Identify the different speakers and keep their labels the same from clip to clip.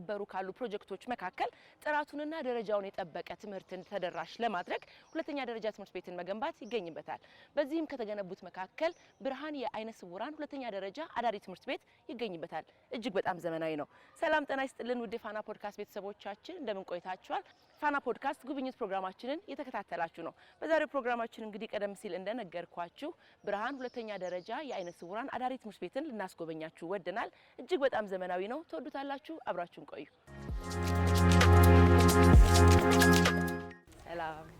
Speaker 1: እየተተገበሩ ካሉ ፕሮጀክቶች መካከል ጥራቱንና ደረጃውን የጠበቀ ትምህርትን ተደራሽ ለማድረግ ሁለተኛ ደረጃ ትምህርት ቤትን መገንባት ይገኝበታል። በዚህም ከተገነቡት መካከል ብርሃን የአይነ ስውራን ሁለተኛ ደረጃ አዳሪ ትምህርት ቤት ይገኝበታል። እጅግ በጣም ዘመናዊ ነው። ሰላም ጤና ይስጥልን ውድ ፋና ፖድካስት ቤተሰቦቻችን እንደምን ቆይታችኋል? ፋና ፖድካስት ጉብኝት ፕሮግራማችንን እየተከታተላችሁ ነው። በዛሬው ፕሮግራማችን እንግዲህ ቀደም ሲል እንደነገርኳችሁ ብርሃን ሁለተኛ ደረጃ የአይነ ስውራን አዳሪ ትምህርት ቤትን ልናስጎበኛችሁ ወደናል። እጅግ በጣም ዘመናዊ ነው። ተወዱታላችሁ። አብራችሁን ቆዩ።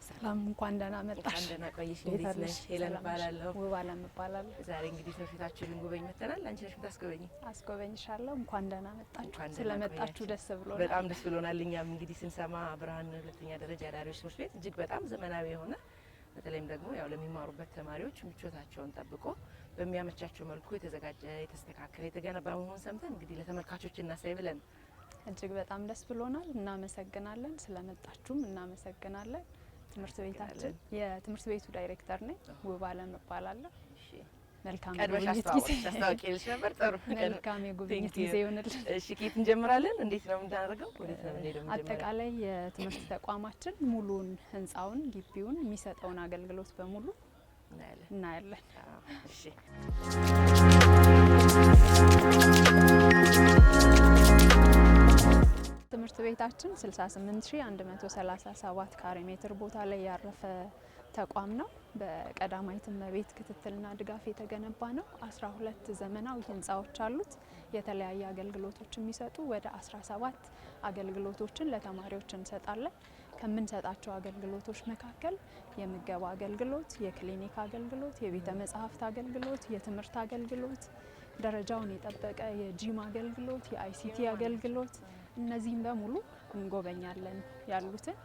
Speaker 2: ሰላም እንኳን ደህና መጣሽ።
Speaker 1: እንኳን ደህና ቆይሽ። እንዴት ነሽ? ሄለን እባላለሁ።
Speaker 2: ውብ አለም እባላለሁ።
Speaker 1: ዛሬ እንግዲህ ትምህርት ቤታችንን ልንጎበኝ መጥተናል። አንቺ ነሽ የምታስጎበኝ?
Speaker 2: አስጎበኝሻለሁ። እንኳን ደህና መጣችሁ። ስለመጣችሁ ደስ ብሎናል።
Speaker 1: በጣም ደስ ብሎናል። እኛም እንግዲህ ስንሰማ ብርሃን ሁለተኛ ደረጃ አዳሪዎች ትምህርት ቤት እጅግ በጣም ዘመናዊ የሆነ በተለይም ደግሞ ያው ለሚማሩበት ተማሪዎች ምቾታቸውን ጠብቆ በሚያመቻቸው መልኩ የተዘጋጀ የተስተካከለ የተገነባ መሆኑን ሰምተን እንግዲህ ለተመልካቾች እናሳይ ብለን
Speaker 2: እጅግ በጣም ደስ ብሎናል። እናመሰግናለን። ስለመጣችሁም እናመሰግናለን። ትምህርት ቤታችን የትምህርት ቤቱ ዳይሬክተር ነኝ። ውብ አለም እባላለሁ። እሺ መልካም ጉብኝት ጊዜ
Speaker 1: ታስታውቂልሽ ነበር። ጥሩ
Speaker 2: መልካም የጉብኝት ጊዜ ይሁንልን።
Speaker 1: እሺ ከየት እንጀምራለን? እንዴት ነው የምናደርገው? ወዴት ነው የምንሄደው?
Speaker 2: አጠቃላይ የትምህርት ተቋማችን ሙሉን ህንጻውን ግቢውን የሚሰጠውን አገልግሎት በሙሉ እናያለን።
Speaker 1: እሺ
Speaker 2: ትምህርት ቤታችን 68137 ካሬ ሜትር ቦታ ላይ ያረፈ ተቋም ነው። በቀዳማዊት እመቤት ክትትልና ድጋፍ የተገነባ ነው። 12 ዘመናዊ ህንጻዎች አሉት። የተለያየ አገልግሎቶች የሚሰጡ ወደ 17 አገልግሎቶችን ለተማሪዎች እንሰጣለን። ከምንሰጣቸው አገልግሎቶች መካከል የምገባ አገልግሎት፣ የክሊኒክ አገልግሎት፣ የቤተ መጻሕፍት አገልግሎት፣ የትምህርት አገልግሎት፣ ደረጃውን የጠበቀ የጂም አገልግሎት፣ የአይሲቲ አገልግሎት እነዚህን በሙሉ እንጎበኛለን። ያሉትን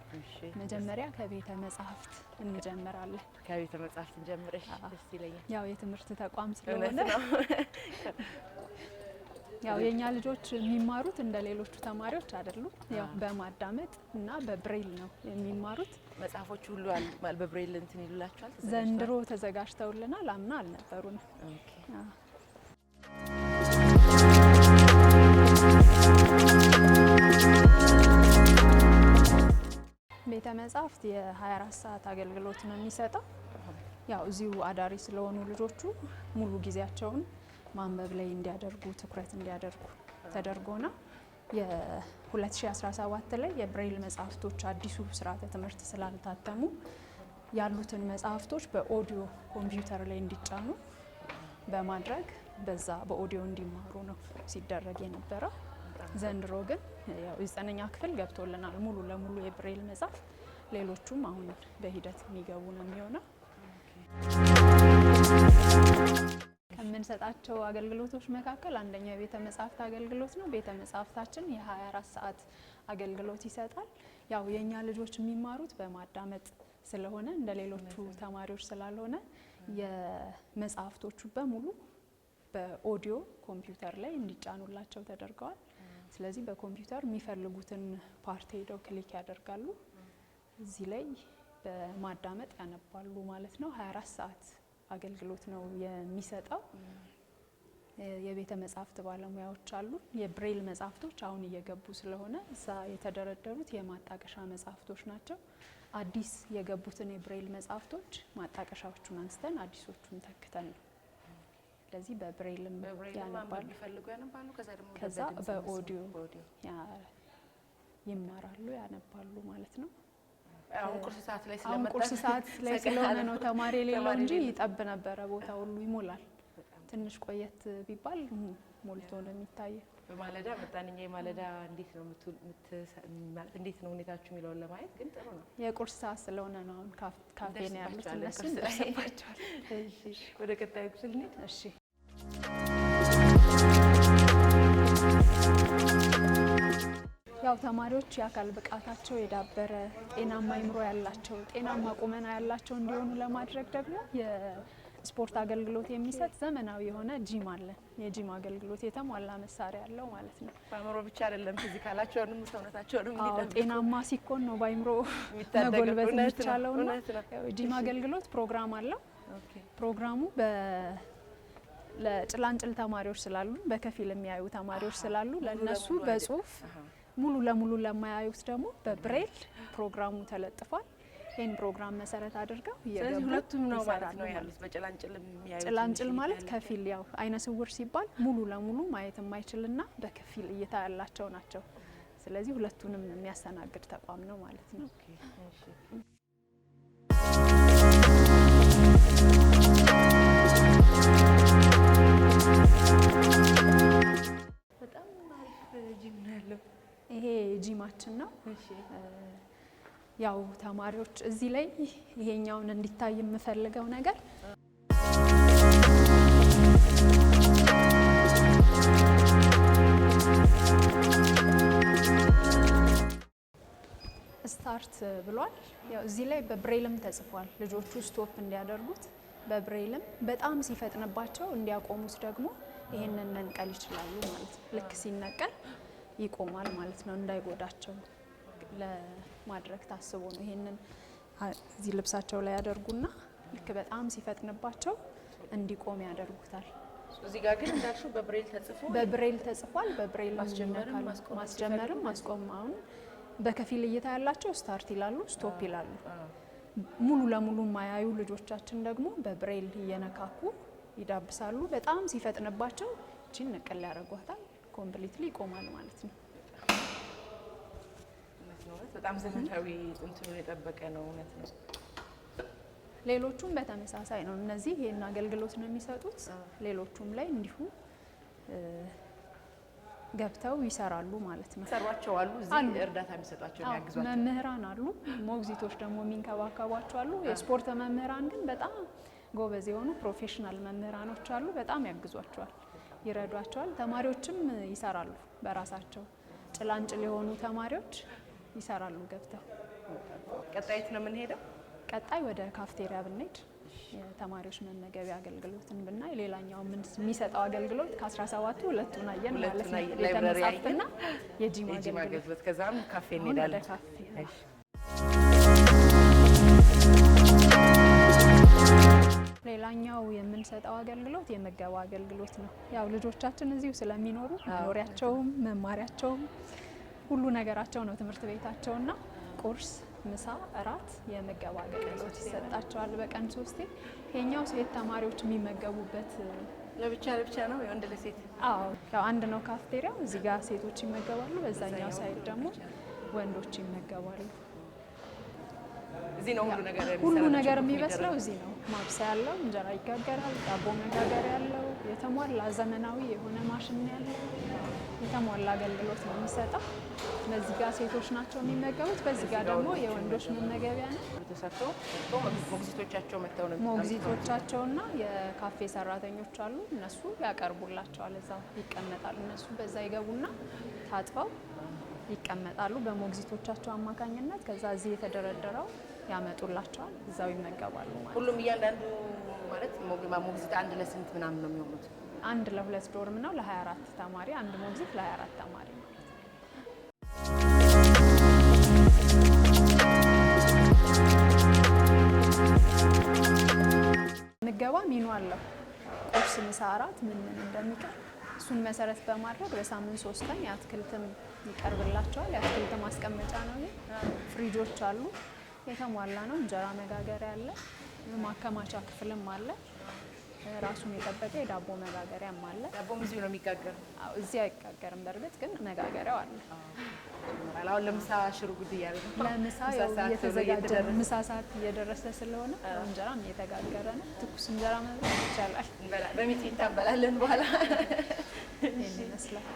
Speaker 2: መጀመሪያ ከቤተ መጻሕፍት እንጀምራለን።
Speaker 1: ከቤተ መጻሕፍት እንጀምረሽ ደስ ይለኛል።
Speaker 2: ያው የትምህርት ተቋም ስለሆነ ያው የኛ ልጆች የሚማሩት እንደ ሌሎቹ ተማሪዎች አይደሉም። ያው በማዳመጥ እና በብሬል ነው የሚማሩት።
Speaker 1: መጽሐፎች ሁሉ በብሬል እንትን ይሉላችኋል?
Speaker 2: ዘንድሮ ተዘጋጅተውልናል። አምና አልነበሩንም።
Speaker 1: ኦኬ
Speaker 2: ቤተ መጻሕፍት የ24 ሰዓት አገልግሎት ነው የሚሰጠው። ያው እዚሁ አዳሪ ስለሆኑ ልጆቹ ሙሉ ጊዜያቸውን ማንበብ ላይ እንዲያደርጉ ትኩረት እንዲያደርጉ ተደርጎ ነው። የ2017 ላይ የብሬል መጽሐፍቶች አዲሱ ስርዓተ ትምህርት ስላልታተሙ ያሉትን መጽሐፍቶች በኦዲዮ ኮምፒውተር ላይ እንዲጫኑ በማድረግ በዛ በኦዲዮ እንዲማሩ ነው ሲደረግ የነበረው። ዘንድሮ ግን ያው 9ኛ ክፍል ገብቶልናል ሙሉ ለሙሉ የብሬል መጽሐፍ። ሌሎቹም አሁን በሂደት የሚገቡ ነው የሚሆነው። ከምንሰጣቸው አገልግሎቶች መካከል አንደኛው የቤተ መጻሕፍት አገልግሎት ነው። ቤተ መጻሕፍታችን የ24 ሰዓት አገልግሎት ይሰጣል። ያው የኛ ልጆች የሚማሩት በማዳመጥ ስለሆነ እንደ ሌሎቹ ተማሪዎች ስላልሆነ የመጽሐፍቶቹ በሙሉ በኦዲዮ ኮምፒውተር ላይ እንዲጫኑላቸው ተደርገዋል። ስለዚህ በኮምፒውተር የሚፈልጉትን ፓርት ሄደው ክሊክ ያደርጋሉ። እዚህ ላይ በማዳመጥ ያነባሉ ማለት ነው። 24 ሰዓት አገልግሎት ነው የሚሰጠው። የቤተ መጻሕፍት ባለሙያዎች አሉ። የብሬል መጽሐፍቶች አሁን እየገቡ ስለሆነ እዛ የተደረደሩት የማጣቀሻ መጽሐፍቶች ናቸው። አዲስ የገቡትን የብሬል መጽሐፍቶች ማጣቀሻዎቹን አንስተን አዲሶቹን ተክተን ነው። ስለዚህ በብሬልም ያነባሉ፣ ከዛ በኦዲዮ ይማራሉ ያነባሉ ማለት ነው።
Speaker 1: አሁን ቁርስ ሰዓት ላይ
Speaker 2: ስለሆነ ነው ተማሪ የሌለው እንጂ ይጠብ ነበረ። ቦታ ሁሉ ይሞላል። ትንሽ ቆየት ቢባል ሞልቶ ነው የሚታየው።
Speaker 1: በማለዳ መጣንኛ። የማለዳ እንዴት ነው ማለት እንዴት ነው ሁኔታችሁ የሚለውን ለማየት ግን ጥሩ ነው።
Speaker 2: የቁርስ ሰዓት ስለሆነ ነው። አሁን ካፌ ነው ያሉት እነሱ ደርሰባቸዋል።
Speaker 1: እሺ ወደ ቀጣዩ ክፍል እንሂድ።
Speaker 2: እሺ ያው ተማሪዎች የአካል ብቃታቸው የዳበረ ጤናማ አይምሮ ያላቸው ጤናማ ቁመና ያላቸው እንዲሆኑ ለማድረግ ደግሞ የስፖርት አገልግሎት የሚሰጥ ዘመናዊ የሆነ ጂም አለ። የጂም አገልግሎት የተሟላ መሳሪያ ያለው ማለት ነው።
Speaker 1: በአይምሮ ብቻ አይደለም ፊዚካላቸውንም ሰውነታቸውንም እንዲጠብቁ
Speaker 2: ጤናማ ሲኮን ነው በአይምሮ መጎልበት የሚቻለውና ጂም አገልግሎት ፕሮግራም አለው። ፕሮግራሙ ለጭላንጭል ተማሪዎች ስላሉ በከፊል የሚያዩ ተማሪዎች ስላሉ ለነሱ በጽሁፍ ሙሉ ለሙሉ ለማያዩት ደግሞ በብሬል ፕሮግራሙ ተለጥፏል። ይህን ፕሮግራም መሰረት አድርገው
Speaker 1: ስለዚህ ሁለቱም ነው ማለት ነው ያሉት። በጭላንጭል የሚያዩት
Speaker 2: ጭላንጭል ማለት ከፊል ያው አይነ ስውር ሲባል ሙሉ ለሙሉ ማየት የማይችልና በከፊል እይታ ያላቸው ናቸው። ስለዚህ ሁለቱንም የሚያስተናግድ ተቋም ነው ማለት ነው።
Speaker 1: በጣም አሪፍ ጂም ነው ያለው።
Speaker 2: ይሄ ጂማችን ነው። ያው ተማሪዎች እዚህ ላይ ይሄኛውን እንዲታይ የምፈልገው ነገር ስታርት ብሏል። ያው እዚህ ላይ በብሬልም ተጽፏል። ልጆቹ ስቶፕ እንዲያደርጉት በብሬልም በጣም ሲፈጥንባቸው እንዲያቆሙት ደግሞ ይሄንን መንቀል ይችላሉ ማለት ነው። ልክ ሲነቀል ይቆማል ማለት ነው። እንዳይጎዳቸው ለማድረግ ታስቦ ነው። ይሄንን እዚህ ልብሳቸው ላይ ያደርጉና ልክ በጣም ሲፈጥንባቸው እንዲቆም ያደርጉታል።
Speaker 1: እዚህ ጋር ግን እንዳልሽው በብሬል ተጽፎ
Speaker 2: በብሬል ተጽፏል። በብሬል ማስጀመርም ማስቆማውን በከፊል እይታ ያላቸው ስታርት ይላሉ፣ ስቶፕ ይላሉ። ሙሉ ለሙሉ የማያዩ ልጆቻችን ደግሞ በብሬል እየነካኩ ይዳብሳሉ። በጣም ሲፈጥንባቸው እቺን ንቅል ያደርጓታል። ኮምፕሊትሊ ይቆማል ማለት ነው።
Speaker 1: በጣም ዘመናዊ እንትኑን የጠበቀ ነው። እውነት ነው።
Speaker 2: ሌሎቹም በተመሳሳይ ነው። እነዚህ ይሄን አገልግሎት ነው የሚሰጡት። ሌሎቹም ላይ እንዲሁ ገብተው ይሰራሉ ማለት ነው።
Speaker 1: ሰሯቸው አሉ። እዚህ እርዳታ የሚሰጣቸው የሚያግዟቸው
Speaker 2: መምህራን አሉ። ሞግዚቶች ደግሞ የሚንከባከቧቸው አሉ። የስፖርት መምህራን ግን በጣም ጎበዝ የሆኑ ፕሮፌሽናል መምህራኖች አሉ። በጣም ያግዟቸዋል፣ ይረዷቸዋል። ተማሪዎችም ይሰራሉ በራሳቸው። ጭላንጭል የሆኑ ተማሪዎች ይሰራሉ ገብተው።
Speaker 1: ቀጣይት ነው የምንሄደው።
Speaker 2: ቀጣይ ወደ ካፍቴሪያ ብንሄድ የተማሪዎች መመገቢያ አገልግሎትን ብናይ ሌላኛው የሚሰጠው አገልግሎት ከ17ቱ ሁለቱን አየን ማለት ነው።
Speaker 1: ላይብረሪ
Speaker 2: እና የጂም አገልግሎት።
Speaker 1: ከዛም ካፌ እንሄዳለን።
Speaker 2: ሌላኛው የምንሰጠው አገልግሎት የምገባ አገልግሎት ነው። ያው ልጆቻችን እዚሁ ስለሚኖሩ መኖሪያቸውም መማሪያቸውም ሁሉ ነገራቸው ነው ትምህርት ቤታቸውና ቁርስ፣ ምሳ፣ እራት የምገባ አገልግሎት ይሰጣቸዋል በቀን 3ቴ። ይሄኛው ሴት ተማሪዎች የሚመገቡበት
Speaker 1: ለብቻ ነው የወንድ ለሴት?
Speaker 2: አዎ ያው አንድ ነው ካፍቴሪያው። እዚህ ጋር ሴቶች ይመገባሉ፣ በዛኛው ሳይድ ደግሞ ወንዶች ይመገባሉ።
Speaker 1: እዚህ ነው
Speaker 2: ሁሉ ነገር የሚበስለው እዚህ ነው። ማብሰያ ያለው፣ እንጀራ ይጋገራል፣ ዳቦ መጋገሪያ ያለው፣ የተሟላ ዘመናዊ የሆነ ማሽን ያለው የተሟላ አገልግሎት ነው የሚሰጠው። በዚህ ጋር ሴቶች ናቸው የሚመገቡት፣ በዚህ ጋር ደግሞ የወንዶች መመገቢያ ነው።
Speaker 1: ተሰርቶ ሞግዚቶቻቸው መተው ነው
Speaker 2: ሞግዚቶቻቸውና የካፌ ሰራተኞች አሉ። እነሱ ያቀርቡላቸዋል፣ እዛው ይቀመጣሉ። እነሱ በዛ ይገቡና ታጥበው ይቀመጣሉ በሞግዚቶቻቸው አማካኝነት። ከዛ እዚህ የተደረደረው ያመጡላቸዋል፣ እዛው ይመገባሉ ማለት።
Speaker 1: ሁሉም እያንዳንዱ ማለት ሞግዚት አንድ ለስንት ምናምን ነው የሚሆኑት?
Speaker 2: አንድ ለ2 ዶርም ነው ለ24 ተማሪ፣ አንድ ሞግዚት ለ24 ተማሪ ማለት ነው። ምገባ ሚኑ አለው። ቁርስ፣ ምሳ፣ እራት ምን እንደሚቀር እሱን መሰረት በማድረግ በሳምንት 3 ቀን የአትክልትም ይቀርብላቸዋል። የአትክልት ማስቀመጫ ነው ይሄ። ፍሪጆች አሉ፣ የተሟላ ነው። እንጀራ መጋገሪያ አለ፣ ማከማቻ ክፍልም አለ። ራሱን የጠበቀ የዳቦ መጋገሪያም አለ።
Speaker 1: ዳቦም እዚሁ ነው የሚጋገረው?
Speaker 2: አዎ እዚህ አይጋገርም፣ በእርግጥ ግን መጋገሪያው አለ።
Speaker 1: አሁን ለምሳ ሽሩ ጉድ እያለ ነው።
Speaker 2: ለምሳ እየተዘጋጀ ምሳ ሰዓት እየደረሰ ስለሆነ እንጀራም እየተጋገረ ነው። ትኩስ እንጀራ መብላት ይቻላል።
Speaker 1: በሚጥሚጣ እንበላለን በኋላ።
Speaker 2: ይሄን ይመስላል።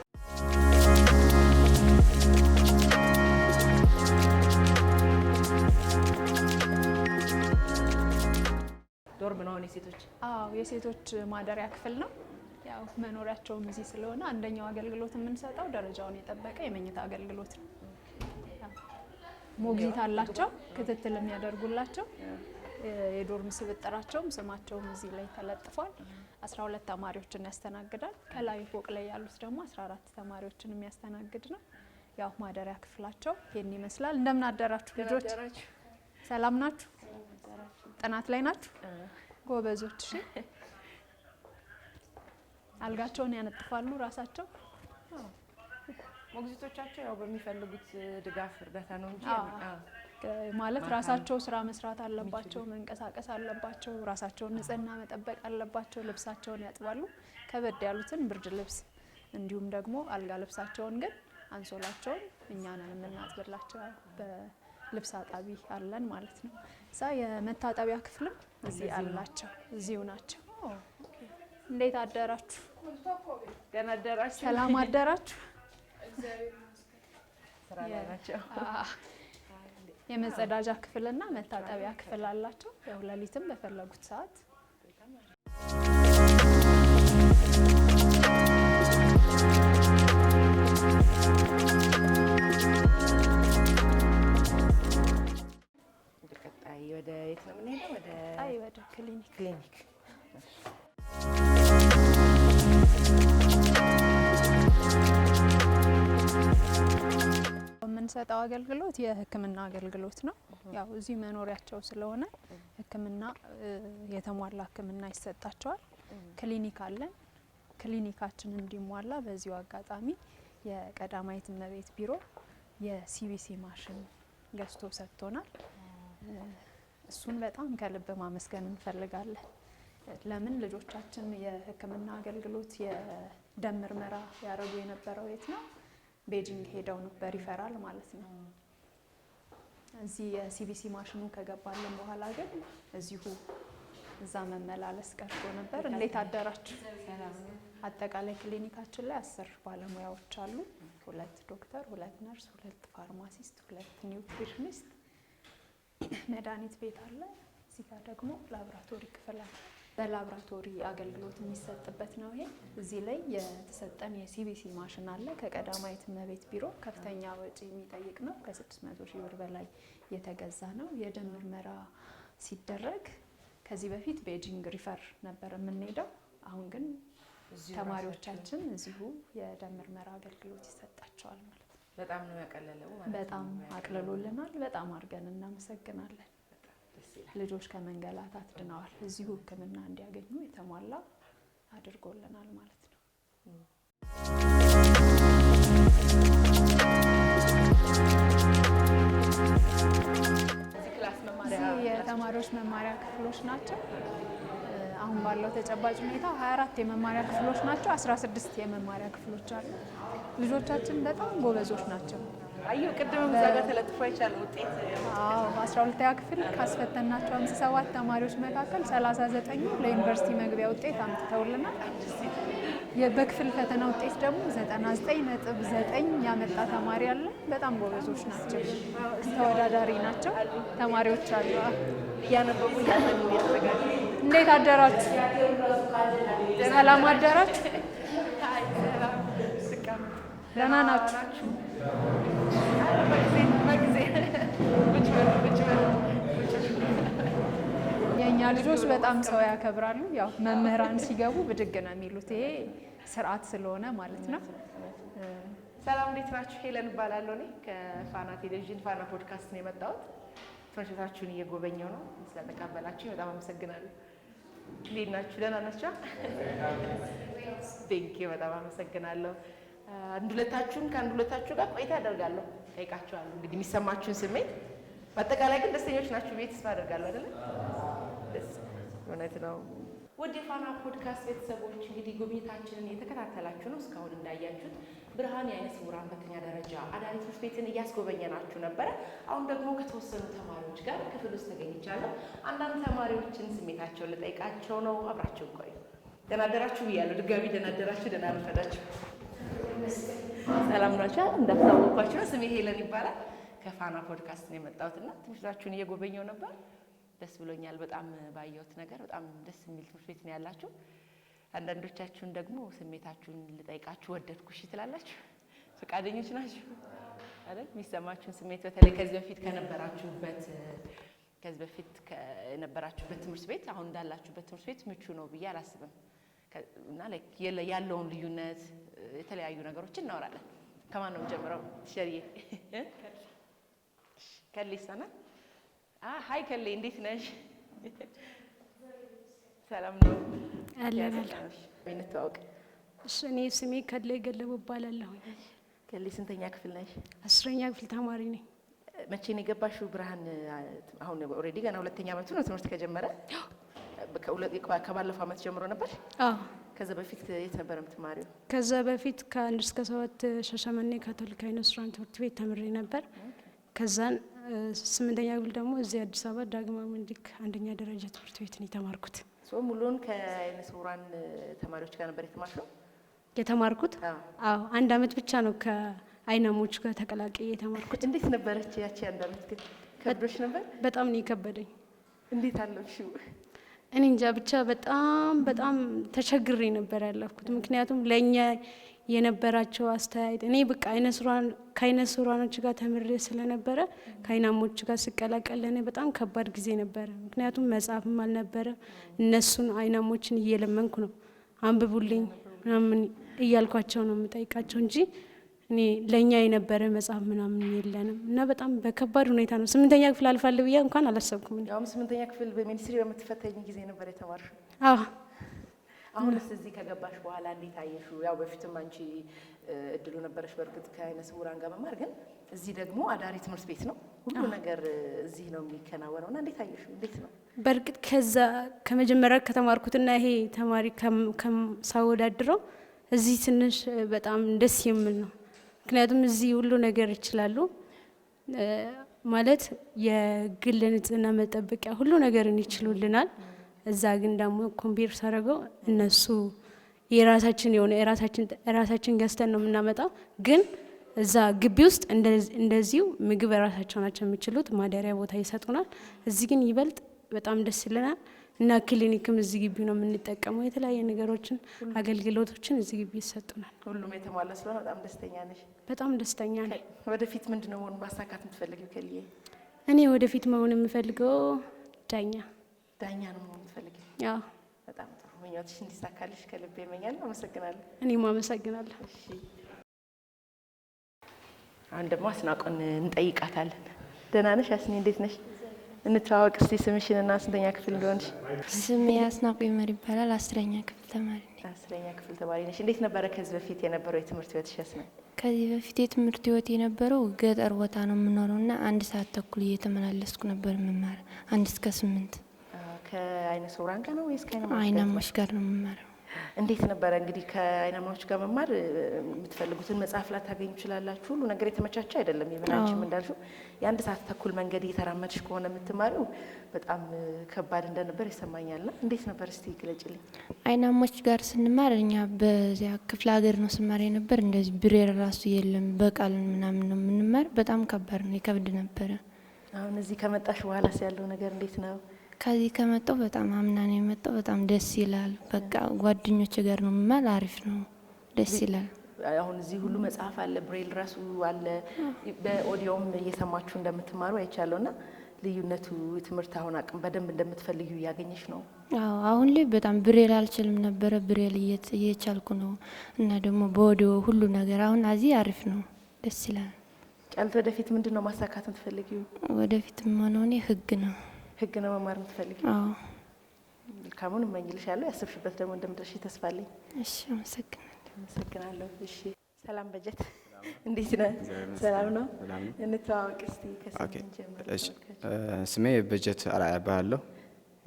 Speaker 1: ዶርም ነው የሴቶች?
Speaker 2: አዎ የሴቶች ማደሪያ ክፍል ነው። ያው መኖሪያቸውም እዚህ ስለሆነ አንደኛው አገልግሎት የምንሰጠው ደረጃውን የጠበቀ የመኝታ አገልግሎት ነው። ሞግዚት አላቸው ክትትል የሚያደርጉላቸው። የዶርም ስብጥራቸውም ስማቸውም እዚህ ላይ ተለጥፏል። 12 ተማሪዎችን ያስተናግዳል። ከላይ ፎቅ ላይ ያሉት ደግሞ 14 ተማሪዎችን የሚያስተናግድ ነው። ያው ማደሪያ ክፍላቸው ይሄን ይመስላል። እንደምን አደራችሁ ልጆች? ሰላም ናችሁ? ጥናት ላይ ናችሁ? ጎበዞች። እሺ አልጋቸውን ያነጥፋሉ ራሳቸው?
Speaker 1: ሞግዚቶቻቸው ያው በሚፈልጉት ድጋፍ እርዳታ ነው እንጂ
Speaker 2: ማለት ራሳቸው ስራ መስራት አለባቸው፣ መንቀሳቀስ አለባቸው፣ ራሳቸውን ንጽህና መጠበቅ አለባቸው፣ ልብሳቸውን ያጥባሉ። ከበድ ያሉትን ብርድ ልብስ እንዲሁም ደግሞ አልጋ ልብሳቸውን ግን አንሶላቸውን እኛ ነን የምናጥብላቸው። በልብስ አጣቢ አለን ማለት ነው። እዛ የመታጠቢያ ክፍልም እዚህ አላቸው፣ እዚሁ ናቸው። እንዴት አደራችሁ?
Speaker 1: ገና አደራችሁ?
Speaker 2: ሰላም አደራችሁ?
Speaker 1: ስራ ላይ ናቸው።
Speaker 2: የመጸዳጃ ክፍልና መታጠቢያ ክፍል አላቸው። ያው ሌሊትም በፈለጉት ሰዓት
Speaker 1: ቀጣይ ወደ የት ነው የምንሄደው?
Speaker 2: ወደ ክሊኒክ የምንሰጠው አገልግሎት የሕክምና አገልግሎት ነው። ያው እዚህ መኖሪያቸው ስለሆነ ሕክምና የተሟላ ሕክምና ይሰጣቸዋል። ክሊኒክ አለን። ክሊኒካችን እንዲሟላ በዚሁ አጋጣሚ የቀዳማዊት እመቤት ቢሮ የሲቢሲ ማሽን ገዝቶ ሰጥቶናል። እሱን በጣም ከልብ ማመስገን እንፈልጋለን። ለምን ልጆቻችን የሕክምና አገልግሎት የደም ምርመራ ያደረጉ የነበረው የት ነው? ቤጂንግ ሄደው ነው በሪፈራል ማለት ነው። እዚህ የሲቢሲ ማሽኑ ከገባልን በኋላ ግን እዚሁ እዛ መመላለስ ቀርቶ ነበር። እንዴት አደራችሁ? አጠቃላይ ክሊኒካችን ላይ 10 ባለሙያዎች አሉ። 2 ዶክተር፣ 2 ነርስ፣ 2 ፋርማሲስት፣ 2 ኒውትሪሽኒስት፣ መድኃኒት ቤት አለ። እዚህ ጋር ደግሞ ላብራቶሪ ክፍል አለ። በላብራቶሪ አገልግሎት የሚሰጥበት ነው ይሄ። እዚህ ላይ የተሰጠን የሲቢሲ ማሽን አለ። ከቀዳማዊት እመቤት ቢሮ ከፍተኛ ወጪ የሚጠይቅ ነው። ከ600 ሺህ ብር በላይ የተገዛ ነው። የደም ምርመራ ሲደረግ ከዚህ በፊት ቤጂንግ ሪፈር ነበር የምንሄደው። አሁን ግን ተማሪዎቻችን እዚሁ የደም ምርመራ አገልግሎት ይሰጣቸዋል ማለት ነው።
Speaker 1: በጣም ነው ያቀለለው ማለት ነው።
Speaker 2: በጣም አቅልሎልናል። በጣም አድርገን እናመሰግናለን። ልጆች ከመንገላታት ድነዋል። እዚሁ ሕክምና እንዲያገኙ የተሟላ አድርጎልናል ማለት ነው። የተማሪዎች መማሪያ ክፍሎች ናቸው። አሁን ባለው ተጨባጭ ሁኔታ 24 የመማሪያ ክፍሎች ናቸው። 16 የመማሪያ ክፍሎች አሉ። ልጆቻችን በጣም ጎበዞች ናቸው።
Speaker 1: አዩ ቅድም እዛ ጋር ተለጥፎ አይቻልም ውጤት።
Speaker 2: አዎ 12ኛ ክፍል ካስፈተናቸው 57 ተማሪዎች መካከል 39ኙ ለዩኒቨርሲቲ መግቢያ ውጤት አምጥተውልናል። በክፍል ፈተና ውጤት ደግሞ 99.9 ያመጣ ተማሪ አለ። በጣም ጎበዞች ናቸው። ተወዳዳሪ ናቸው። ተማሪዎች አሉ
Speaker 1: እያነበቡ እያጠኑ ያደርጋሉ።
Speaker 2: እንዴት አደራችሁ? ሰላም አደራችሁ? ደህና ናችሁ? የእኛ ልጆች በጣም ሰው ያከብራሉ። ያው መምህራን ሲገቡ ብድግ ነው የሚሉት። ይሄ ስርዓት ስለሆነ ማለት ነው።
Speaker 1: ሰላም እንዴት ናችሁ? ሄለን እባላለሁ። እኔ ከፋና ቴሌቪዥን ፋና ፖድካስት ነው የመጣሁት። ትምህርት ቤታችሁን እየጎበኘው ነው። ስለተቀበላችሁ በጣም አመሰግናለሁ። እንዴት ናችሁ? ደህና ናችሁ? ቴንኪው በጣም አመሰግናለሁ። አንድ ሁለታችሁ ጋር ቆይታ አደርጋለሁ፣ ጠይቃችኋለሁ። እንግዲህ የሚሰማችሁን ስሜት በአጠቃላይ ግን ደስተኞች ናችሁ ብዬ ተስፋ አደርጋለሁ አይደለ? እውነት ነው። ውድ የፋና ፖድካስት ቤተሰቦች እንግዲህ ጉብኝታችንን የተከታተላችሁ ነው። እስካሁን እንዳያችሁት ብርሃን የዓይነ ስውራን ሁለተኛ ደረጃ አዳሪ ትምህርት ቤትን እያስጎበኘናችሁ ነበረ። አሁን ደግሞ ከተወሰኑ ተማሪዎች ጋር ክፍል ውስጥ ተገኝቻለሁ። አንዳንድ ተማሪዎችን ስሜታቸውን ልጠይቃቸው ነው። አብራችሁ ቆዩ። ደህና አደራችሁ ብያለሁ። ድጋሚ ደህና አደራችሁ፣ ደህና አረፈዳችሁ። ሰላም ናችሁ? እንዳታወቋችሁ ነው። ስሜ ሄለን ይባላል። ከፋና ፖድካስት ነው የመጣሁትና ትምህርታችሁን እየጎበኘው ነበር። ደስ ብሎኛል። በጣም ባየሁት ነገር በጣም ደስ የሚል ትምህርት ቤት ነው ያላችሁ። አንዳንዶቻችሁን ደግሞ ስሜታችሁን ልጠይቃችሁ ወደድኩ እሺ ትላላችሁ? ፈቃደኞች ናችሁ አይደል? የሚሰማችሁን ስሜት በተለይ ከዚህ በፊት ከነበራችሁበት ትምህርት ቤት አሁን እንዳላችሁበት ትምህርት ቤት ምቹ ነው ብዬ አላስብም። እና ያለውን ልዩነት የተለያዩ ነገሮችን እናወራለን። ከማን ነው ጀምረው? ሸሪዬ ከሌ ሰና ሃይ ከሌ እንዴት ነሽ? ሰላም ነው
Speaker 3: አለናል።
Speaker 1: እንተዋወቅ።
Speaker 3: እሺ እኔ ስሜ ከሌ ገለቡ እባላለሁ።
Speaker 1: ከሊ ስንተኛ ክፍል ነሽ?
Speaker 3: 10ኛ ክፍል ተማሪ ነኝ።
Speaker 1: መቼ ነው የገባሽው ብርሃን? አሁን ኦሬዲ ገና ሁለተኛ ዓመቱ ነው ትምህርት ከጀመረ። ከባለፈው ዓመት ጀምሮ ነበር?
Speaker 3: አዎ።
Speaker 1: ከዛ በፊት የት ነበር የምትማሪው?
Speaker 3: ከዛ በፊት ከ1 እስከ 7 ሻሸመኔ ካቶሊካዊ ኢንስቲትዩት ትምህርት ቤት ተምሬ ነበር። ከዛን 8ኛ ክፍል ደግሞ እዚህ አዲስ አበባ ዳግማዊ ምኒልክ አንደኛ ደረጃ ትምህርት ቤት ነው የተማርኩት።
Speaker 1: ሙሉን ከዓይነ ስውራን ተማሪዎች ጋር ነበር የተማርሽው?
Speaker 3: የተማርኩት? አዎ። 1 አመት ብቻ ነው ከአይናሞች ጋር ተቀላቅዬ የተማርኩት።
Speaker 1: እንዴት ነበረች ያቺ 1 አመት? ግን ከብዶሽ ነበር?
Speaker 3: በጣም ነው የከበደኝ።
Speaker 1: እንዴት አለፍሽው?
Speaker 3: እኔ እንጃ ብቻ በጣም ተቸግሬ ነበር ያለፍኩት። ምክንያቱም ለኛ የነበራቸው አስተያየት እኔ በቃ ከዓይነ ስውራኖች ጋር ተምሬ ስለነበረ ከአይናሞች ጋር ስቀላቀል ለኔ በጣም ከባድ ጊዜ ነበረ። ምክንያቱም መጽሐፍም አልነበረ። እነሱን አይናሞችን እየለመንኩ ነው አንብቡልኝ ምናምን እያልኳቸው ነው የምጠይቃቸው እንጂ እኔ ለኛ የነበረ መጽሐፍ ምናምን የለንም እና በጣም በከባድ ሁኔታ ነው 8ኛ ክፍል አልፋለሁ ብዬ እንኳን አላሰብኩም።
Speaker 1: ያው 8ኛ ክፍል በሚኒስትሪ በምትፈተኝ ጊዜ ነበር የተማርሽው?
Speaker 3: አዎ።
Speaker 1: አሁንስ እዚህ ከገባሽ በኋላ እንዴት አየሽው? ያው በፊትም አንቺ እድሉ ነበረሽ በእርግጥ ከዓይነ ስውራን ጋር መማር፣ ግን እዚህ ደግሞ አዳሪ ትምህርት ቤት ነው፣ ሁሉ ነገር እዚህ ነው የሚከናወነው እና እንዴት አየሽው? እንዴት ነው?
Speaker 3: በእርግጥ ከዛ ከመጀመሪያ ከተማርኩትና ይሄ ተማሪ ሳወዳድረው እዚህ ትንሽ በጣም ደስ የሚል ነው። ምክንያቱም እዚህ ሁሉ ነገር ይችላሉ ማለት የግል ንጽህና መጠበቂያ ሁሉ ነገርን ይችሉልናል። እዛ ግን ደግሞ ኮምፒውተር ሳደርገው እነሱ የራሳችን የሆነ የራሳችን ገዝተን ነው የምናመጣው። ግን እዛ ግቢ ውስጥ እንደዚሁ ምግብ ራሳቸው ናቸው የሚችሉት፣ ማደሪያ ቦታ ይሰጡናል። እዚህ ግን ይበልጥ በጣም ደስ ይለናል እና ክሊኒክም እዚህ ግቢ ነው የምንጠቀመው። የተለያየ ነገሮችን አገልግሎቶችን እዚህ ግቢ ይሰጡናል።
Speaker 1: ሁሉም የተሟላ ስለሆነ በጣም ደስተኛ ነሽ?
Speaker 3: በጣም ደስተኛ ነኝ።
Speaker 1: ወደፊት ምንድነው መሆን ማሳካት የምትፈልጊው ከልዬ?
Speaker 3: እኔ ወደፊት መሆን የምፈልገው ዳኛ
Speaker 1: ነው መሆን የምትፈልጊው?
Speaker 3: አዎ።
Speaker 1: በጣም ጥሩ። ምኞትሽ እንዲሳካልሽ ከልቤ እመኛለሁ። አመሰግናለሁ።
Speaker 3: እኔም አመሰግናለሁ።
Speaker 1: እሺ፣ አሁን ደግሞ አስናቆን እንጠይቃታለን። ደህና ነሽ አስኒ? እንዴት ነሽ? እንተዋወቅ እስቲ ስምሽንና ስንተኛ ክፍል እንደሆንሽ?
Speaker 4: ስሜ አስናቆ ይመር ይባላል። 10ኛ ክፍል ተማሪ ነኝ።
Speaker 1: 10ኛ ክፍል ተማሪ ነሽ። እንዴት ነበረ ከዚህ በፊት የነበረው የትምህርት ህይወትሽ አስና?
Speaker 4: ከዚህ በፊት የትምህርት ህይወት የነበረው ገጠር ቦታ ነው የምኖረውና 1 ሰዓት ተኩል እየተመላለስኩ ነበር የምማር 1 እስከ 8።
Speaker 1: ከዓይነ ስውራን ጋር ነው ወይስ
Speaker 4: ከዓይናሞች ጋር ነው የምማረው?
Speaker 1: እንዴት ነበረ እንግዲህ ከዓይናሞች ጋር መማር? የምትፈልጉትን መጽሐፍ ላታገኙ ይችላላችሁ። ሁሉ ነገር የተመቻቸ አይደለም። የምናንቺም እንዳልሽው የ1 ሰዓት ተኩል መንገድ እየተራመድሽ ከሆነ የምትማሪው በጣም ከባድ እንደነበር ይሰማኛልና እንዴት ነበር እስቲ ግለጭልኝ።
Speaker 4: ዓይናሞች ጋር ስንማር እኛ በዚያ ክፍለ ሀገር ነው ስማር የነበር። እንደዚህ ብሬር ራሱ የለም፣ በቃል ምናምን ነው የምንማር። በጣም ከባድ ነው፣ ይከብድ ነበረ።
Speaker 1: አሁን እዚህ ከመጣሽ በኋላስ ያለው ነገር እንዴት ነው?
Speaker 4: ከዚህ ከመጣው በጣም አምና ነው የመጣው። በጣም ደስ ይላል። በቃ ጓደኞች ጋር ነው የምማር። አሪፍ ነው፣ ደስ ይላል።
Speaker 1: አሁን እዚህ ሁሉ መጽሐፍ አለ፣ ብሬል ራሱ አለ። በኦዲዮም እየሰማችሁ እንደምትማሩ አይቻለውና ልዩነቱ ትምህርት አሁን አቅም በደንብ እንደምትፈልጊ ያገኘሽ ነው?
Speaker 4: አዎ፣ አሁን ላይ በጣም ብሬል አልችልም ነበረ። ብሬል እየቻልኩ ነው እና ደግሞ በኦዲዮ ሁሉ ነገር አሁን እዚህ አሪፍ ነው፣ ደስ ይላል።
Speaker 1: ጫልት ወደፊት ምንድነው ማሳካት የምትፈልጊው?
Speaker 4: ወደፊት ሆነ ህግ ነው
Speaker 1: መማር የምትፈልጊው?
Speaker 4: አዎ።
Speaker 1: መልካሙን እመኝልሻለሁ። ያሰብሽበት ደግሞ እንደምትደርሺ ተስፋ አለኝ።
Speaker 4: እሺ፣
Speaker 1: አመሰግናለሁ። እሺ፣ ሰላም በጀት፣ እንዴት ነህ? ሰላም ነው። እንተዋወቅ እስቲ ከስንት ጀምሮ?
Speaker 5: እሺ፣ ስሜ በጀት አርአያ እባላለሁ።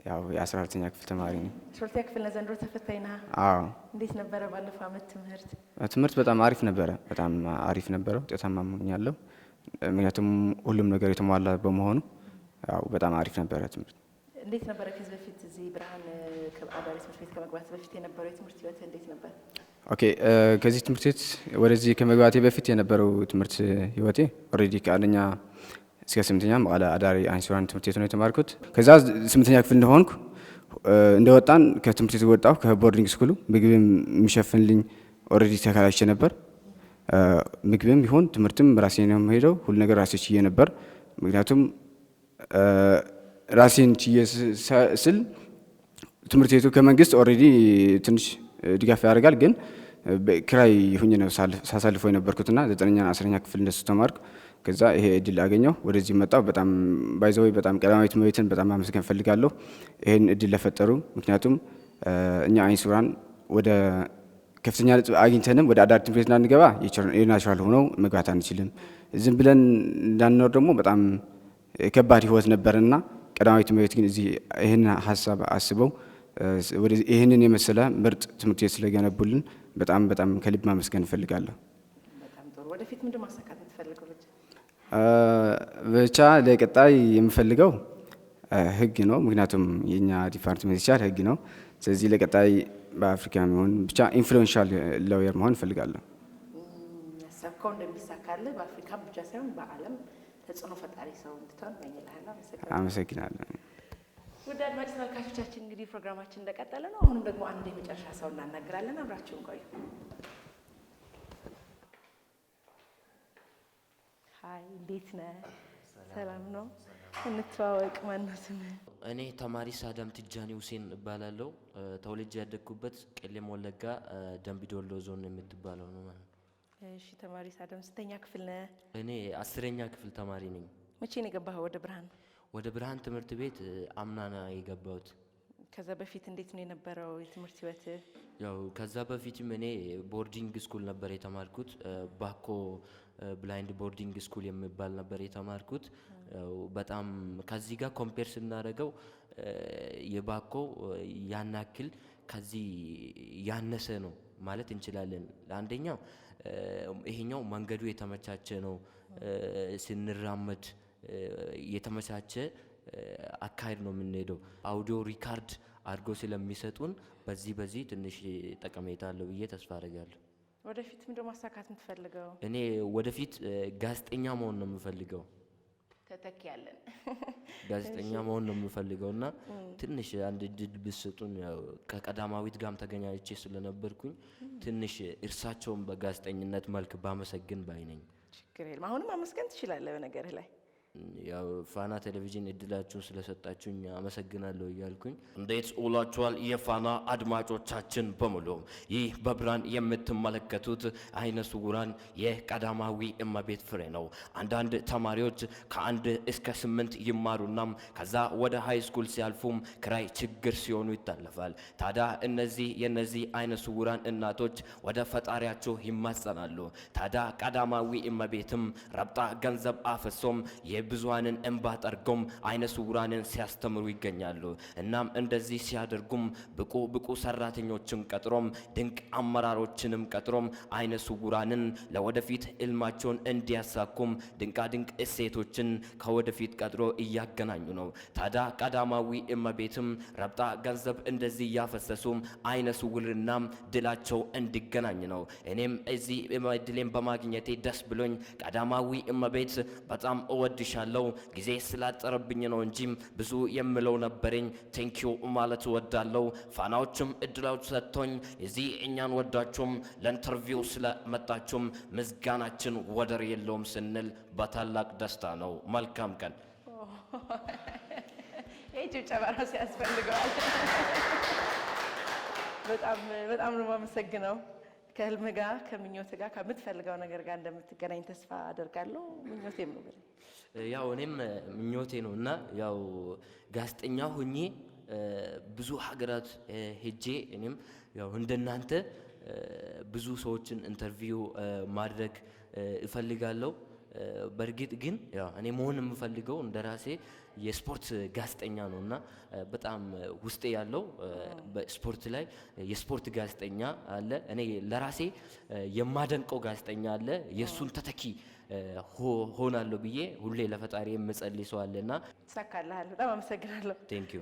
Speaker 5: ያው የ12ኛ ክፍል ተማሪ ነኝ። 12ኛ
Speaker 1: ክፍል ነው ዘንድሮ ተፈታኝ ነህ?
Speaker 5: አዎ።
Speaker 1: እንዴት ነበረ ባለፈው አመት ትምህርት?
Speaker 5: ትምህርት በጣም አሪፍ ነበረ። በጣም አሪፍ ነበረ። ውጤታማ ሆኛለሁ። ምክንያቱም ሁሉም ነገር የተሟላ በመሆኑ ያው በጣም አሪፍ ነበረ ትምህርት።
Speaker 1: እንዴት ነበረ ከዚህ በፊት እዚህ ብርሃን አዳሪ ትምህርት ቤት ከመግባት በፊት የነበረው የትምህርት ህይወት እንዴት ነበር?
Speaker 5: ኦኬ፣ ከዚህ ትምህርት ቤት ወደዚህ ከመግባቴ በፊት የነበረው ትምህርት ህይወቴ ኦልሬዲ ከአንደኛ እስከ 8ኛ መቀለ አዳሪ ዓይነ ስውራን ትምህርት ቤት ነው የተማርኩት። ከዛ 8ኛ ክፍል እንደወጣን ከትምህርት ቤት ወጣሁ። ከቦርዲንግ ስኩሉ ምግብም የሚሸፍንልኝ ኦልሬዲ ተከራይቼ ነበር። ምግብም ይሁን ትምህርትም ራሴ ነው የምሄደው። ሁሉ ነገር ራሴ ችዬ ነበር። ምክንያቱም ራሴን ችዬ ስል ትምህርት ቤቱ ከመንግስት ኦልሬዲ ትንሽ ድጋፍ ያደርጋል፣ ግን ክራይ ሁኜ ነው ሳሳልፈው የነበርኩትና 9ኛ 10ኛ ክፍል እንደሱ ተማርኩ። ከዛ ይሄ እድል አገኘው፣ ወደዚህ መጣሁ። በጣም ባይዘወይ በጣም ቀዳማዊት እመቤትን በጣም ማመስገን ፈልጋለሁ ይሄን እድል ለፈጠሩ። ምክንያቱም እኛ ዓይነ ስውራን ወደ ከፍተኛ ነጥብ አግኝተንም ወደ አዳሪ ትምህርት ቤት እንዳንገባ የናቹራል ሆነው መግባት አንችልም። ዝም ብለን እንዳንኖር ደግሞ በጣም ከባድ ህይወት ነበርና ቀዳማዊት እመቤት ግን እዚህ ይህን ሀሳብ አስበው ይህንን የመሰለ ምርጥ ትምህርት ቤት ስለገነቡልን በጣም ከልብ ማመስገን እፈልጋለሁ።
Speaker 1: በጣም ጥሩ። ወደፊት ምንድን ማሳካት የምትፈልገው ልጅ?
Speaker 5: ብቻ ለቀጣይ የምፈልገው ህግ ነው። ምክንያቱም የኛ ዲፓርትመንት ይቻል ህግ ነው። ስለዚህ ለቀጣይ በአፍሪካ የሚሆን ብቻ ኢንፍሉዌንሻል ሎየር መሆን እፈልጋለሁ።
Speaker 1: ያሰብከው እንደሚሳካልህ በአፍሪካ ብቻ ሳይሆን በዓለም ተጽዕኖ ፈጣሪ ሰው እንድትሆን እመኝልሃለሁ።
Speaker 5: አመሰግናለሁ።
Speaker 1: ውድ አድማጭ ተመልካቾቻችን እንግዲህ ፕሮግራማችን እንደቀጠለ ነው። አሁንም ደግሞ አንድ የመጨረሻ ሰው እናናግራለን። አብራችሁን ቆዩ። ሀይ፣ እንዴት ነህ? ሰላም ነው? እንተዋወቅ። ማነው ስምህ?
Speaker 6: እኔ ተማሪ ሳዳም ትጃኒ ሁሴን እባላለሁ። ተወልጄ ያደግኩበት ቄለም ወለጋ ደምቢዶሎ ዞን የምትባለው ነው ማለት ነው።
Speaker 1: እሺ ተማሪ ሳዳም ስንተኛ ክፍል ነህ?
Speaker 6: እኔ 10ኛ ክፍል ተማሪ ነኝ።
Speaker 1: መቼ ነው የገባኸው ወደ ብርሃን?
Speaker 6: ወደ ብርሃን ትምህርት ቤት አምናና የገባሁት።
Speaker 1: ከዛ በፊት እንዴት ነው የነበረው የትምህርት ህይወት?
Speaker 6: ያው ከዛ በፊትም እኔ ቦርዲንግ ስኩል ነበር የተማርኩት። ባኮ ብላይንድ ቦርዲንግ ስኩል የሚባል ነበር የተማርኩት። ያው በጣም ከዚህ ጋር ኮምፔር ስናደርገው የባኮ ያን ያክል ከዚህ ያነሰ ነው ማለት እንችላለን። አንደኛው ይሄኛው መንገዱ የተመቻቸ ነው። ስንራመድ የተመቻቸ አካሄድ ነው የምንሄደው። አውዲዮ ሪካርድ አድርጎ ስለሚሰጡን በዚህ ትንሽ ጠቀሜታ አለው ብዬ ተስፋ አደርጋለሁ።
Speaker 1: ወደፊት ምንድን ማሳካት የምትፈልገው?
Speaker 6: እኔ ወደፊት ጋዜጠኛ መሆን ነው የምፈልገው።
Speaker 1: ተተኪ ያለን
Speaker 6: ጋዜጠኛ መሆን ነው የምፈልገው እና ትንሽ አንድ እድል ብትሰጡን። ያው ከቀዳማዊት ጋርም ተገናኝቼ ስለነበርኩኝ ትንሽ እርሳቸውን በጋዜጠኝነት መልክ ባመሰግን ባይ ነኝ።
Speaker 1: ችግር የለም። አሁንም ማመስገን ትችላለህ በነገርህ ላይ።
Speaker 6: ያው ፋና ቴሌቪዥን እድላችሁን ስለሰጣችሁኝ አመሰግናለሁ እያልኩኝ። እንዴት ውላችኋል የፋና አድማጮቻችን በሙሉ? ይህ በብርሃን የምትመለከቱት አይነ ስውራን የቀዳማዊ እመቤት ፍሬ ነው። አንዳንድ ተማሪዎች ከ1 እስከ 8 ይማሩና ከዛ ወደ ሃይ ስኩል ሲያልፉም ክራይ ችግር ሲሆኑ ይታለፋል። ታዲያ የነዚህ አይነ ስውራን እናቶች ወደ ፈጣሪያቸው ይማጸናሉ። ታዲያ ቀዳማዊ እመቤትም ረብጣ ገንዘብ አፈሶም ብዙሃንን እንባ ጠርገውም አይነ ስውራንን ሲያስተምሩ ይገኛሉ። እናም እንደዚህ ሲያደርጉም ብቁ ሰራተኞችን ቀጥሮም ድንቅ አመራሮችንም ቀጥሮም አይነ ስውራንን ለወደፊት ህልማቸውን እንዲያሳኩም ድንቅ እሴቶችን ከወደፊት ቀጥሮ እያገናኙ ነው። ታዲያ ቀዳማዊ እመቤትም ረብጣ ገንዘብ እንደዚህ እያፈሰሱም አይነ ስውርና ድላቸው እንዲገናኝ ነው። እኔም እዚህ ድሌን በማግኘቴ ደስ ብሎኝ ቀዳማዊ እመቤት በጣም እወድሻለሁ። ጊዜ ስላጠረብኝ ነው እንጂ ብዙ የምለው ነበረኝ። ቴንኪዩ ማለት እወዳለሁ። ፋናዎችም እድላው ሰጥቶኝ እዚህ እኛን ወዳችሁም ለኢንተርቪው ስለመጣችሁም ምስጋናችን ወደር የለውም ስንል በታላቅ ደስታ ነው። መልካም ቀን።
Speaker 1: ይሄ ጭብጨባ ራሱ ያስፈልገዋል። በጣም ነው የማመሰግነው። ከህልም ጋር ከምኞት ጋር ከምትፈልገው ነገር ጋር እንደምትገናኝ ተስፋ አደርጋለሁ። ምኞቴም ነው።
Speaker 6: ያው እኔም ምኞቴ ነው እና ያው ጋዜጠኛ ሆኜ ብዙ ሀገራት ሄጄ እኔም ያው እንደናንተ ብዙ ሰዎችን ኢንተርቪው ማድረግ እፈልጋለሁ። በእርግጥ ግን ያው እኔ መሆን የምፈልገው እንደራሴ የስፖርት ጋዜጠኛ ነውና በጣም ውስጤ ያለው በስፖርት ላይ የስፖርት ጋዜጠኛ አለ። እኔ ለራሴ የማደንቀው ጋዜጠኛ አለ። የሱን ተተኪ ሆናለሁ ብዬ ሁሌ ለፈጣሪ የምጸልይ ሰው አለና
Speaker 1: ተሳካልሃል። በጣም አመሰግናለሁ።
Speaker 6: ቴንክ ዩ።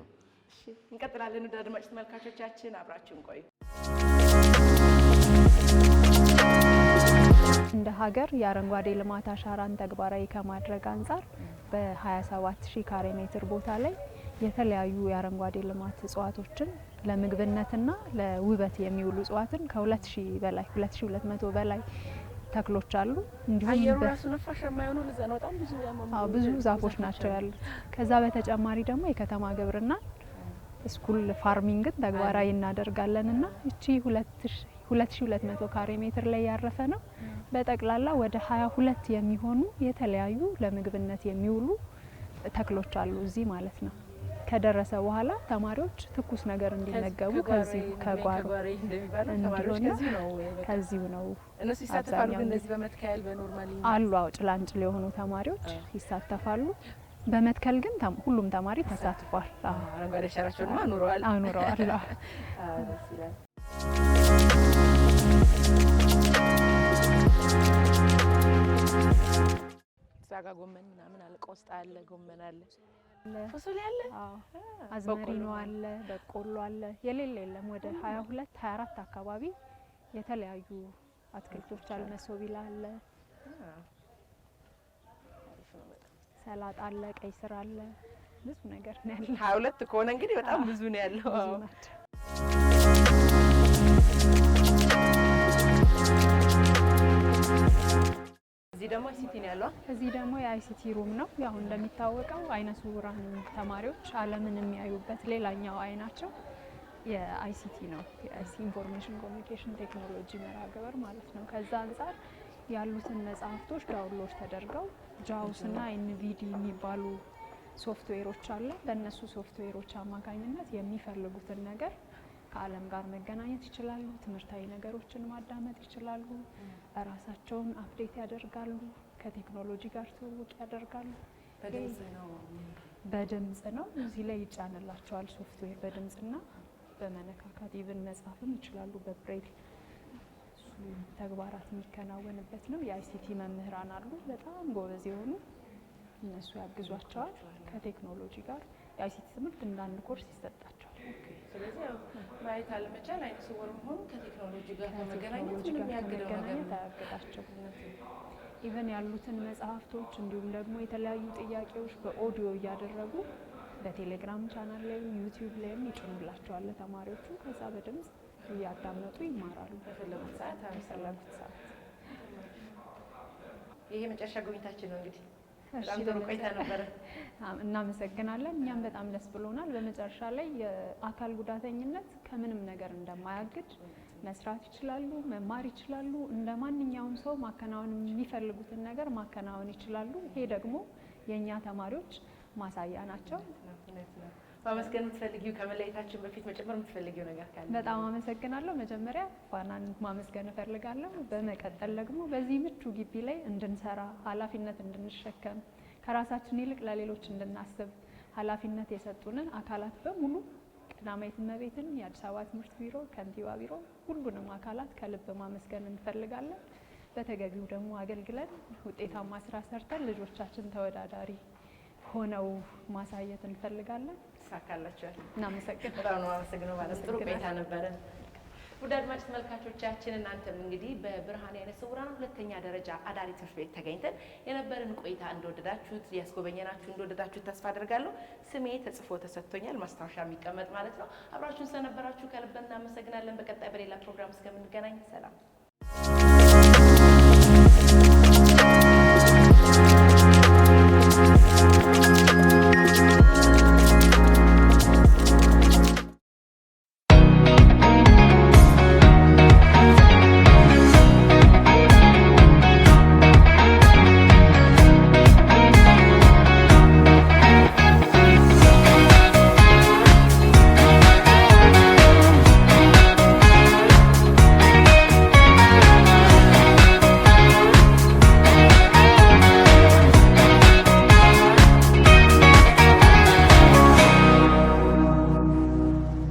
Speaker 1: እሺ እንቀጥላለን። ወደ አድማጭ ተመልካቾቻችን አብራችሁን ቆዩ።
Speaker 2: እንደ ሀገር የአረንጓዴ ልማት አሻራን ተግባራዊ ከማድረግ አንጻር በ27000 ካሬ ሜትር ቦታ ላይ የተለያዩ የአረንጓዴ ልማት እጽዋቶችን ለምግብነትና ለውበት የሚውሉ እጽዋትን ከ2000 በላይ 2200 በላይ ተክሎች አሉ። እንዲሁም
Speaker 1: አየሩ ራሱ ነፋሻማ የሆኑ ለዘና በጣም
Speaker 2: ብዙ ዛፎች ናቸው ያሉት። ከዛ በተጨማሪ ደግሞ የከተማ ግብርና ስኩል ፋርሚንግን ተግባራዊ እናደርጋለንና እቺ 2200 ካሬ ሜትር ላይ ያረፈ ነው። በጠቅላላ ወደ 22 የሚሆኑ የተለያዩ ለምግብነት የሚውሉ ተክሎች አሉ እዚህ ማለት ነው። ከደረሰ በኋላ ተማሪዎች ትኩስ ነገር እንዲመገቡ ከዚህ ከጓሮ ከዚሁ ነው።
Speaker 1: እነሱ ይሳተፋሉ። እንደዚህ በመትከል በኖርማሊ
Speaker 2: አሉ ጭላንጭል የሆኑ ተማሪዎች ይሳተፋሉ። በመትከል ግን ሁሉም ተማሪ ተሳትፏል።
Speaker 1: አረንጓዴ አሻራቸውን አኑረዋል።
Speaker 2: ደስ ይላል።
Speaker 1: ዛጋ ጎመን ምናምን አለ፣ ቆስጣ አለ፣ ጎመን አለ፣ ፎሶሊ አለ፣
Speaker 2: አዝመሪኖ አለ፣ በቆሎ አለ። የሌለ የለም። ወደ 22 24 አካባቢ የተለያዩ አትክልቶች አለ። መሶቢላ አለ፣ ሰላጣ አለ፣ ቀይ ስር አለ። ብዙ ነገር ነው ያለው።
Speaker 1: 22 ከሆነ እንግዲህ በጣም ብዙ ነው ያለው። እዚህ ደግሞ አይሲቲ ነው ያለው።
Speaker 2: እዚህ ደግሞ የአይሲቲ ሩም ነው። ያው እንደሚታወቀው አይነ ስውራን ተማሪዎች ዓለምን የሚያዩበት ሌላኛው አይናቸው የአይሲቲ ነው። የአይሲቲ ኢንፎርሜሽን ኮሚኒኬሽን ቴክኖሎጂ መርሃ ግብር ማለት ነው። ከዛ አንጻር ያሉትን መጽሐፍቶች ዳውንሎድ ተደርገው ጃውስ እና ኤንቪዲ የሚባሉ ሶፍትዌሮች አለ። በእነሱ ሶፍትዌሮች አማካኝነት የሚፈልጉትን ነገር ከዓለም ጋር መገናኘት ይችላሉ። ትምህርታዊ ነገሮችን ማዳመጥ ይችላሉ። ራሳቸውን አፕዴት ያደርጋሉ። ከቴክኖሎጂ ጋር ትውውቅ ያደርጋሉ። በድምጽ ነው። እዚህ ላይ ይጫንላቸዋል ሶፍትዌር በድምጽና በመነካካት ኢቭን መጻፍም ይችላሉ በብሬል። እሱ ተግባራት የሚከናወንበት ነው። የአይሲቲ መምህራን አሉ በጣም ጎበዝ የሆኑ እነሱ ያግዟቸዋል። ከቴክኖሎጂ ጋር የአይሲቲ ትምህርት እንደ አንድ ኮርስ ይሰጣቸዋል።
Speaker 1: ስለዚህ ማየት አለመቻል አይነ ስውር መሆኑ ከቴክኖሎጂ ጋር ከመገናኘት
Speaker 2: አያግዳቸው። ኢቨን ያሉትን መጽሐፍቶች እንዲሁም ደግሞ የተለያዩ ጥያቄዎች በኦዲዮ እያደረጉ በቴሌግራም ቻናል ላይም ዩቲዩብ ላይም ይጭኑላቸዋል ተማሪዎቹ። ከዛ በድምጽ እያዳመጡ ይማራሉ በፈለጉት ሰዓት። ይሄ መጨረሻ ጉብኝታችን ነው እንግዲህ። በጣም ጥሩ ቆይታ ነበረ። እናመሰግናለን። እኛም በጣም ደስ ብሎናል። በመጨረሻ ላይ የአካል ጉዳተኝነት ከምንም ነገር እንደማያግድ መስራት ይችላሉ፣ መማር ይችላሉ። እንደ ማንኛውም ሰው ማከናወን የሚፈልጉትን ነገር ማከናወን ይችላሉ። ይሄ ደግሞ የእኛ ተማሪዎች ማሳያ ናቸው።
Speaker 1: ማመስገን የምትፈልጊው ከመለየታችን በፊት መጨመር የምትፈልጊው ነገር ካለ?
Speaker 2: በጣም አመሰግናለሁ። መጀመሪያ ፋናን ማመስገን እፈልጋለሁ። በመቀጠል ደግሞ በዚህ ምቹ ግቢ ላይ እንድንሰራ ኃላፊነት እንድንሸከም ከራሳችን ይልቅ ለሌሎች እንድናስብ ኃላፊነት የሰጡንን አካላት በሙሉ ቀዳማዊት እመቤትን፣ የአዲስ አበባ ትምህርት ቢሮ፣ ከንቲባ ቢሮ፣ ሁሉንም አካላት ከልብ ማመስገን እንፈልጋለን። በተገቢው ደግሞ አገልግለን ውጤታማ ስራ ሰርተን ልጆቻችን ተወዳዳሪ ሆነው ማሳየት እንፈልጋለን።
Speaker 1: ተሳካላችኋል።
Speaker 2: እናመሰግናለን።
Speaker 1: በጣም ነው አመሰግነው። ማለት ጥሩ ቆይታ ነበረ። ውድ አድማጭ ተመልካቾቻችን እናንተም እንግዲህ በብርሃን የዓይነ ስውራን ሁለተኛ ደረጃ አዳሪ ትምህርት ቤት ተገኝተን የነበረን ቆይታ እንደወደዳችሁት፣ ያስጎበኘናችሁ እንደወደዳችሁት ተስፋ አድርጋለሁ። ስሜ ተጽፎ ተሰጥቶኛል፣ ማስታወሻ የሚቀመጥ ማለት ነው። አብራችሁን ስለነበራችሁ ከልብ እናመሰግናለን። በቀጣይ በሌላ ፕሮግራም እስከምንገናኝ ሰላም።